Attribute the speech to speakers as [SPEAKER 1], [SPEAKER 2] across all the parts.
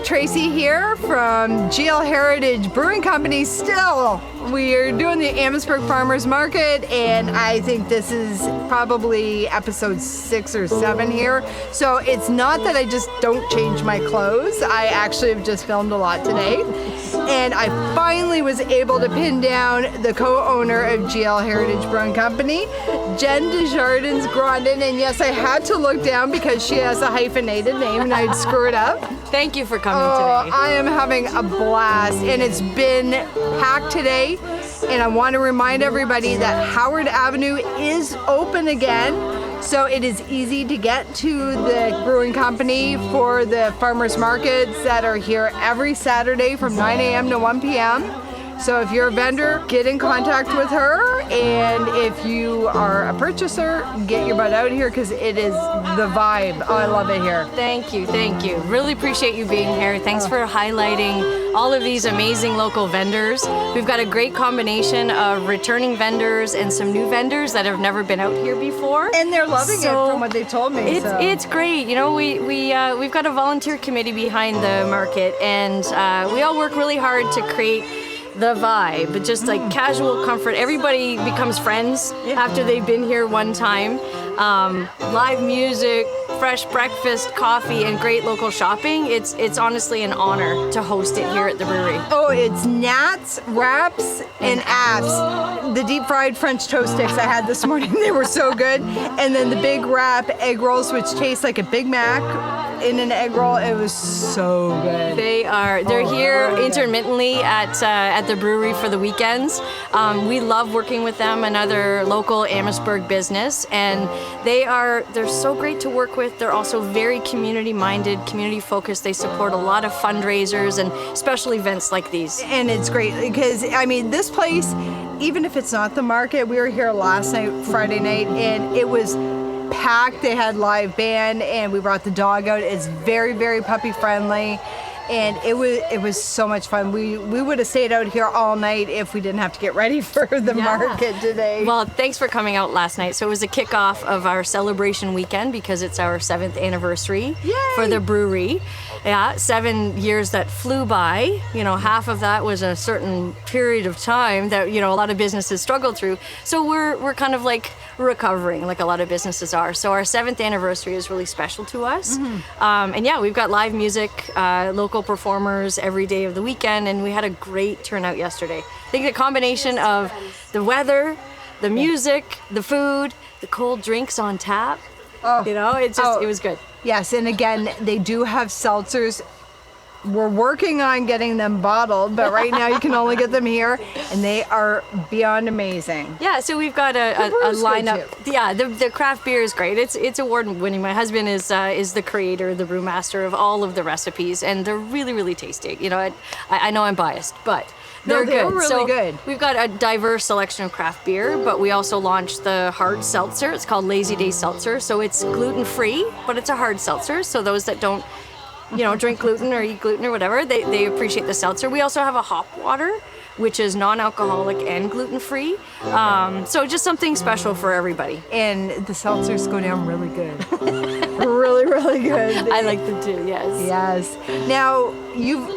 [SPEAKER 1] Tracy here from GL Heritage Brewing Company. Still, we're doing the Amherstburg Farmers Market, and I think this is probably episode 6 or 7 here. So it's not that I just don't change my clothes. I actually have just filmed a lot today. And I finally was able to pin down the co-owner of GL Heritage Brewing Company, Jen Desjardin-Grondin. And yes, I had to look down because she has a hyphenated name and I'd screw it up.
[SPEAKER 2] Thank you for coming today.
[SPEAKER 1] I am having a blast, and it's been packed today. And I want to remind everybody that Howard Avenue is open again. So it is easy to get to the brewing company for the farmers markets that are here every Saturday from 9 a.m. to 1 p.m. So if you're a vendor, get in contact with her. And if you are a purchaser, get your butt out here because it is the vibe. Oh, I love it here.
[SPEAKER 2] Thank you, thank you. Really appreciate you being here. Thanks for highlighting all of these amazing local vendors. We've got a great combination of returning vendors and some new vendors that have never been out here before.
[SPEAKER 1] And they're loving it from what they told me.
[SPEAKER 2] It's great. You know, we've got a volunteer committee behind the market, and we all work really hard to create the vibe, just like casual comfort. Everybody becomes friends after they've been here one time. Live music, fresh breakfast, coffee, and great local shopping. It's honestly an honor to host it here at the brewery.
[SPEAKER 1] Oh, it's gnats, wraps, and apps. The deep fried French toast sticks I had this morning, they were so good. And then the big wrap egg rolls, which taste like a Big Mac in an egg roll. It was so good.
[SPEAKER 2] They're here intermittently at the brewery for the weekends. We love working with them, another local Amherstburg business, and they're so great to work with. They're also very community-minded, community-focused. They support a lot of fundraisers and special events like these.
[SPEAKER 1] And it's great because, I mean, this place, even if it's not the market, we were here last night, Friday night, and it was packed. They had live band, and we brought the dog out. It's very, very puppy friendly. And it was so much fun. We would have stayed out here all night if we didn't have to get ready for the market today.
[SPEAKER 2] Well, thanks for coming out last night. So it was a kickoff of our celebration weekend because it's our 7th anniversary for the brewery. Yeah, 7 years that flew by. You know, half of that was a certain period of time that, you know, a lot of businesses struggled through. So we're kind of like recovering, like a lot of businesses are. So our 7th anniversary is really special to us. And yeah, we've got live music, local performers every day of the weekend, and we had a great turnout yesterday. I think the combination of the weather, the music, the food, the cold drinks on tap, you know, it was good.
[SPEAKER 1] Yes, and again, they do have seltzers. We're working on getting them bottled, but right now you can only get them here, and they are beyond amazing.
[SPEAKER 2] Yeah, so we've got a lineup. Yeah, the craft beer is great. It's award-winning. My husband is the creator, the brewmaster of all of the recipes, and they're really, really tasty. You know, I know I'm biased, but they're good.
[SPEAKER 1] Really good.
[SPEAKER 2] We've got a diverse selection of craft beer, but we also launched the hard seltzer. It's called Lazy Day Seltzer, so it's gluten-free, but it's a hard seltzer, so those that don't drink gluten or eat gluten or whatever, they appreciate the seltzer. We also have a hop water, which is non-alcoholic and gluten-free. So just something special for everybody.
[SPEAKER 1] And the seltzers go down really good. Really, really good.
[SPEAKER 2] I like them too, yes.
[SPEAKER 1] Yes. Now,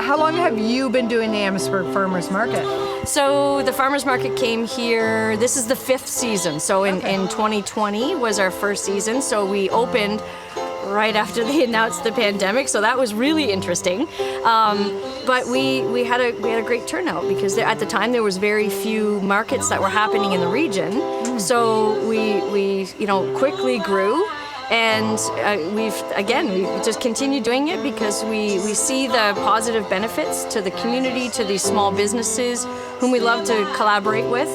[SPEAKER 1] how long have you been doing the Amherstburg Farmers Market?
[SPEAKER 2] So the Farmers Market came here, this is the 5th season. So in 2020 was our first season. So we opened right after they announced the pandemic, so that was really interesting. But we had a great turnout because at the time there was very few markets that were happening in the region. So we quickly grew. And we've just continued doing it because we see the positive benefits to the community, to these small businesses whom we love to collaborate with.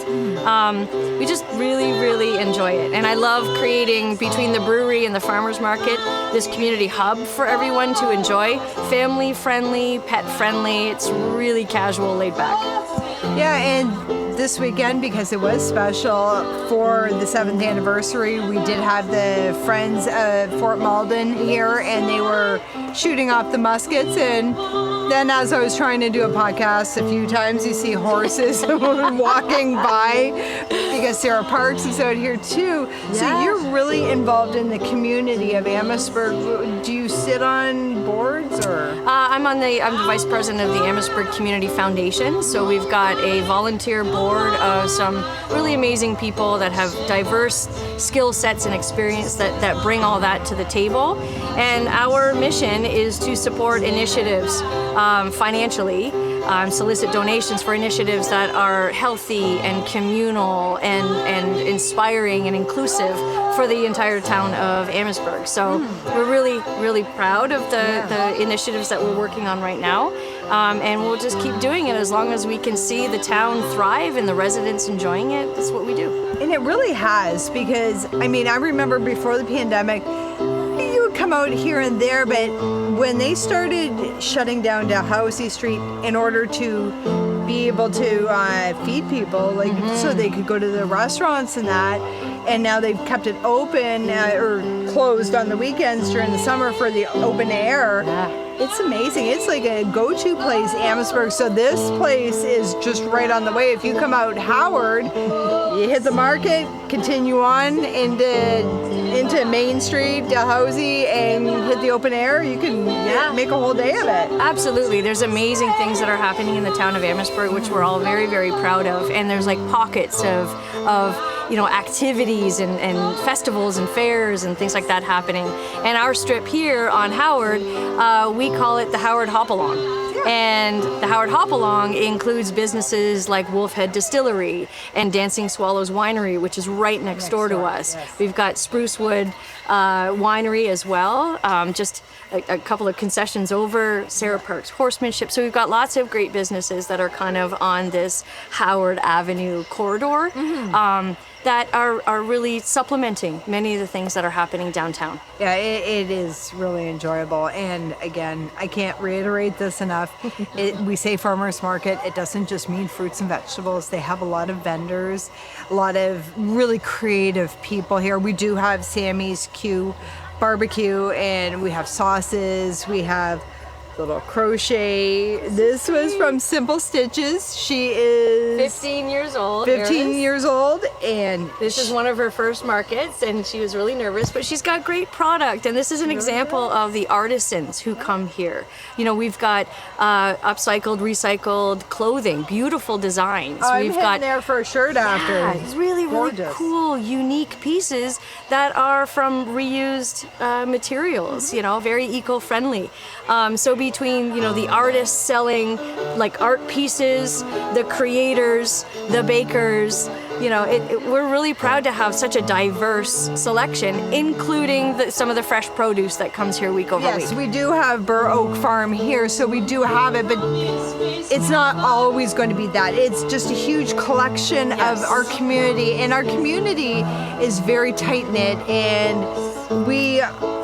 [SPEAKER 2] We just really, really enjoy it. And I love creating, between the brewery and the farmers market, this community hub for everyone to enjoy. Family friendly, pet friendly. It's really casual, laid back.
[SPEAKER 1] Yeah, and this weekend, because it was special for the 7th anniversary, we did have the Friends of Fort Malden here, and they were shooting off the muskets, and then as I was trying to do a podcast, a few times you see horses walking by because there are parks and so out here too.
[SPEAKER 2] Yes.
[SPEAKER 1] So you're really involved in the community of Amherstburg. Do you sit on boards or?
[SPEAKER 2] I'm the vice president of the Amherstburg Community Foundation. So we've got a volunteer board of some really amazing people that have diverse skill sets and experience that bring all that to the table. And our mission is to support initiatives financially, solicit donations for initiatives that are healthy and communal and inspiring and inclusive for the entire town of Amherstburg. So we're really, really proud of the initiatives that we're working on right now. And we'll just keep doing it as long as we can see the town thrive and the residents enjoying it. That's what we do.
[SPEAKER 1] And it really has, because I mean, I remember before the pandemic, you would come out here and there, but when they started shutting down Dalhousie Street in order to be able to feed people, like so they could go to the restaurants and that, and now they've kept it open or closed on the weekends during the summer for the open air. It's amazing. It's like a go-to place, Amherstburg. So this place is just right on the way. If you come out Howard, you hit the market, continue on into Main Street, Dalhousie, and hit the open air. You can make a whole day of it.
[SPEAKER 2] Absolutely. There's amazing things that are happening in the town of Amherstburg, which we're all very, very proud of. And there's like pockets of activities and festivals and fairs and things like that happening. And our strip here on Howard, we call it the Howard Hop-Along. And the Howard Hop-Along includes businesses like Wolfhead Distillery and Dancing Swallows Winery, which is right next door to us. Yes. We've got Sprucewood Winery as well, just a couple of concessions over, Sarah Parks Horsemanship. So we've got lots of great businesses that are kind of on this Howard Avenue corridor. That are really supplementing many of the things that are happening downtown.
[SPEAKER 1] Yeah, it is really enjoyable. And again, I can't reiterate this enough. We say farmers market, it doesn't just mean fruits and vegetables. They have a lot of vendors, a lot of really creative people here. We do have Sammy's Q barbecue, and we have sauces, we have little crochet. This was from Simple Stitches. She is
[SPEAKER 2] 15 years old.
[SPEAKER 1] 15 years old, and
[SPEAKER 2] this is one of her first markets, and she was really nervous, but she's got great product. And this is an example of the artisans who come here. You know, we've got upcycled, recycled clothing, beautiful designs.
[SPEAKER 1] We've got there for a shirt after.
[SPEAKER 2] It's really, really cool, unique pieces that are from reused materials. You know, very eco-friendly. So between, you know, the artists selling like art pieces, the creators, the bakers, you know, we're really proud to have such a diverse selection, including some of the fresh produce that comes here week over week.
[SPEAKER 1] Yes, we do have Burr Oak Farm here, so we do have it, but it's not always going to be that. It's just a huge collection of our community, and our community is very tight-knit, and we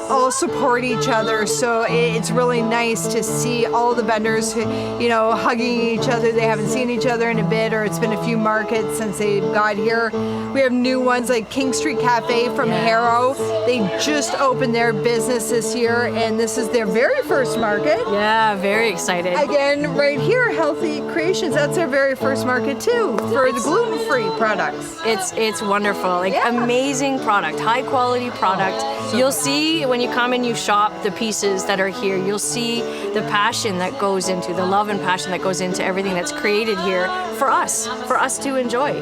[SPEAKER 1] all support each other, so it's really nice to see all the vendors, you know, hugging each other. They haven't seen each other in a bit, or it's been a few markets since they got here. We have new ones like King Street Cafe from Harrow. They just opened their business this year, and this is their very first market.
[SPEAKER 2] Yeah, very excited.
[SPEAKER 1] Again, right here, Healthy Creations, that's their very first market too, for the gluten-free products.
[SPEAKER 2] It's wonderful, like amazing product, high quality product. You'll see when you come and you shop the pieces that are here, you'll see the passion that goes into, the love and passion that goes into everything that's created here for us to enjoy.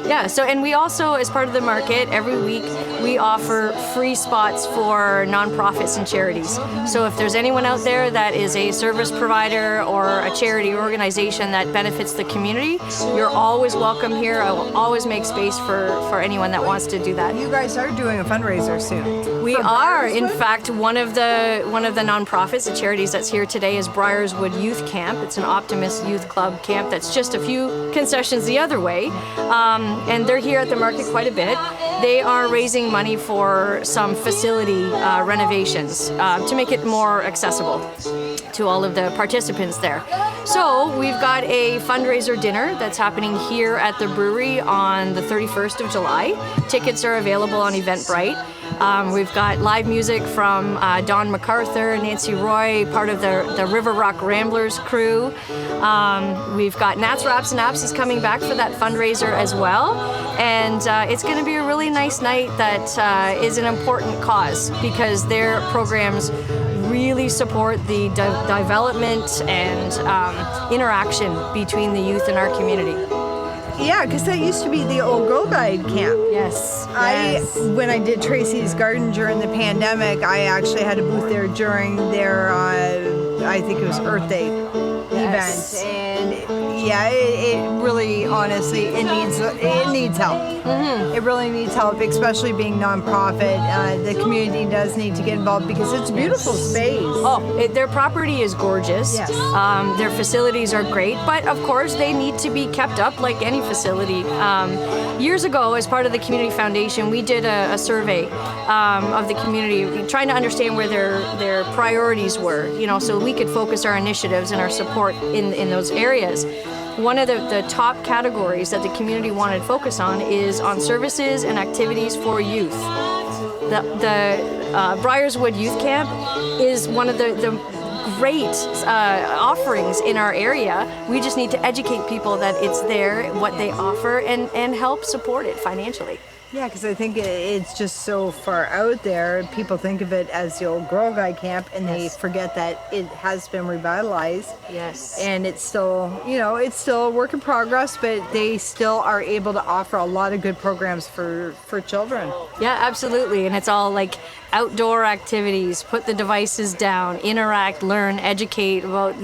[SPEAKER 2] Yeah, so, and we also, as part of the market, every week we offer free spots for nonprofits and charities. So if there's anyone out there that is a service provider or a charity organization that benefits the community, you're always welcome here. I will always make space for anyone that wants to do that.
[SPEAKER 1] You guys are doing a fundraiser soon.
[SPEAKER 2] We are. In fact, one of the nonprofits, the charities that's here today is Briarswood Youth Camp. It's an Optimist Youth Club camp that's just a few concessions the other way. And they're here at the market quite a bit. They are raising raising money for some facility renovations to make it more accessible to all of the participants there. So we've got a fundraiser dinner that's happening here at the brewery on the 31st of July. Tickets are available on Eventbrite. We've got live music from Don MacArthur, Nancy Roy, part of the River Rock Ramblers crew. We've got Nats, Raps, and Apps is coming back for that fundraiser as well. And it's going to be a really nice night that is an important cause because their programs really support the development and interaction between the youth in our community.
[SPEAKER 1] Yeah, because that used to be the old Girl Guide camp.
[SPEAKER 2] Yes.
[SPEAKER 1] When I did Tracy's Garden during the pandemic, I actually had a booth there during their, I think it was Earth Day event. And yeah, it really, honestly, it needs help. Mm-hmm. It really needs help, especially being nonprofit. The community does need to get involved because it's a beautiful space.
[SPEAKER 2] Oh, their property is gorgeous.
[SPEAKER 1] Yes.
[SPEAKER 2] Their facilities are great, but of course they need to be kept up like any facility. Years ago, as part of the Community Foundation, we did a survey of the community, trying to understand where their priorities were, so we could focus our initiatives and our support in those areas. One of the top categories that the community wanted to focus on is on services and activities for youth. The Briarswood Youth Camp is one of the great offerings in our area. We just need to educate people that it's there, what they offer, and help support it financially.
[SPEAKER 1] Yeah, because I think it's just so far out there. People think of it as the old Girl Guide camp, and they forget that it has been revitalized.
[SPEAKER 2] Yes.
[SPEAKER 1] And it's still, it's still a work in progress, but they still are able to offer a lot of good programs for children.
[SPEAKER 2] Yeah, absolutely. And it's all like outdoor activities, put the devices down, interact, learn, educate about,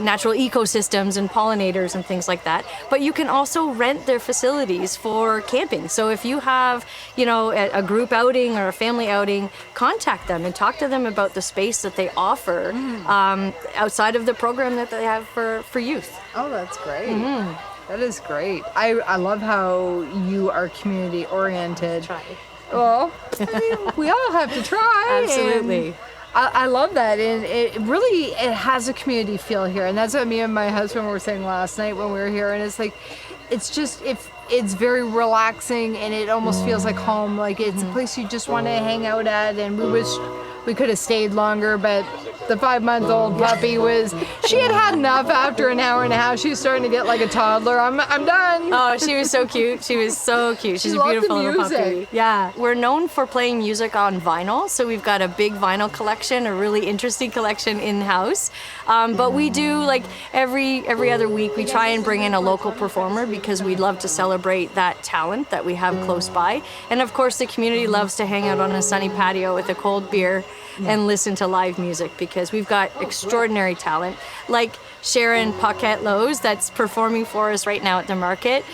[SPEAKER 2] natural ecosystems and pollinators and things like that. But you can also rent their facilities for camping. So if you have, a group outing or a family outing, contact them and talk to them about the space that they offer outside of the program that they have for youth.
[SPEAKER 1] Oh, that's great. Mm-hmm. That is great. I love how you are community oriented.
[SPEAKER 2] Try.
[SPEAKER 1] Well, we all have to try.
[SPEAKER 2] Absolutely.
[SPEAKER 1] I love that, and it has a community feel here, and that's what me and my husband were saying last night when we were here, and it's like, it's very relaxing, and it almost feels like home, like it's a place you just want to hang out at, and we wish we could have stayed longer, but the 5-month-old puppy she had enough after an hour and a half. She was starting to get like a toddler. I'm done.
[SPEAKER 2] Oh, she was so cute. She was so cute. She's a beautiful little puppy. Yeah. We're known for playing music on vinyl, so we've got a big vinyl collection, a really interesting collection in-house. But we do, like, every other week, we try and bring in a local performer because we'd love to celebrate that talent that we have close by. And of course, the community loves to hang out on a sunny patio with a cold beer and listen to live music because we've got extraordinary talent like Sharon Paquette-Lowe's that's performing for us right now at the market.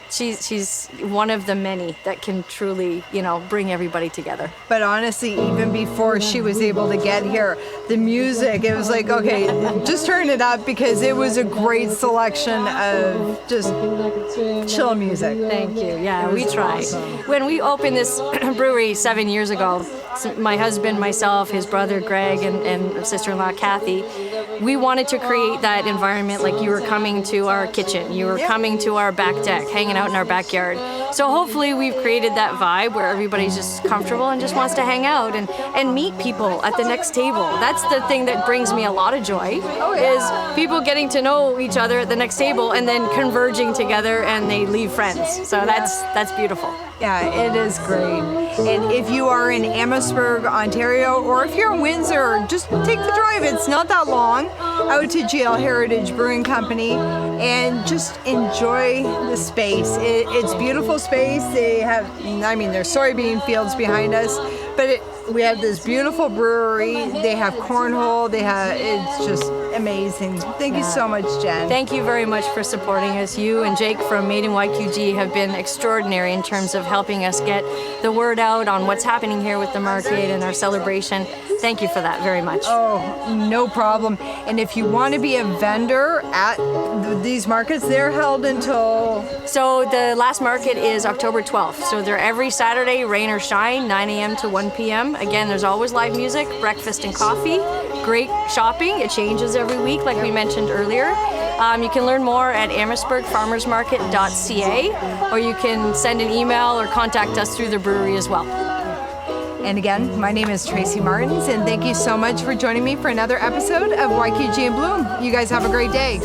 [SPEAKER 2] She's one of the many that can truly, bring everybody together.
[SPEAKER 1] But honestly, even before she was able to get here, the music, it was like, okay, just turn it up because it was a great selection of just chill music.
[SPEAKER 2] Thank you. Yeah, we try.
[SPEAKER 1] Awesome.
[SPEAKER 2] When we opened this brewery 7 years ago, my husband, myself, his brother Greg, and sister-in-law Kathy, we wanted to create that environment like you were coming to our kitchen, you were coming to our back deck, hanging out in our backyard. So hopefully we've created that vibe where everybody's just comfortable and just wants to hang out and meet people at the next table. That's the thing that brings me a lot of joy, is people getting to know each other at the next table and then converging together and they leave friends. So that's beautiful.
[SPEAKER 1] Yeah, it is great. And if you are in Amherstburg, Ontario, or if you're in Windsor, just take the drive. It's not that long out to GL Heritage Brewing Company and just enjoy the space. It's beautiful space. They have, there's soybean fields behind us, but we have this beautiful brewery. They have cornhole. It's just amazing. Thank you so much, Jen.
[SPEAKER 2] Thank you very much for supporting us. You and Jake from Made in YQG have been extraordinary in terms of helping us get the word out on what's happening here with the market and our celebration. Thank you for that very much.
[SPEAKER 1] Oh, no problem. And if you want to be a vendor at these markets, they're held until...
[SPEAKER 2] So the last market is October 12th. So they're every Saturday, rain or shine, 9 a.m. to 1 p.m. Again, there's always live music, breakfast and coffee, great shopping. It changes every week, like we mentioned earlier. You can learn more at amherstburgfarmersmarket.ca, or you can send an email or contact us through the brewery as well.
[SPEAKER 1] And again, my name is Tracy Martins, and thank you so much for joining me for another episode of YQG in Bloom. You guys have a great day.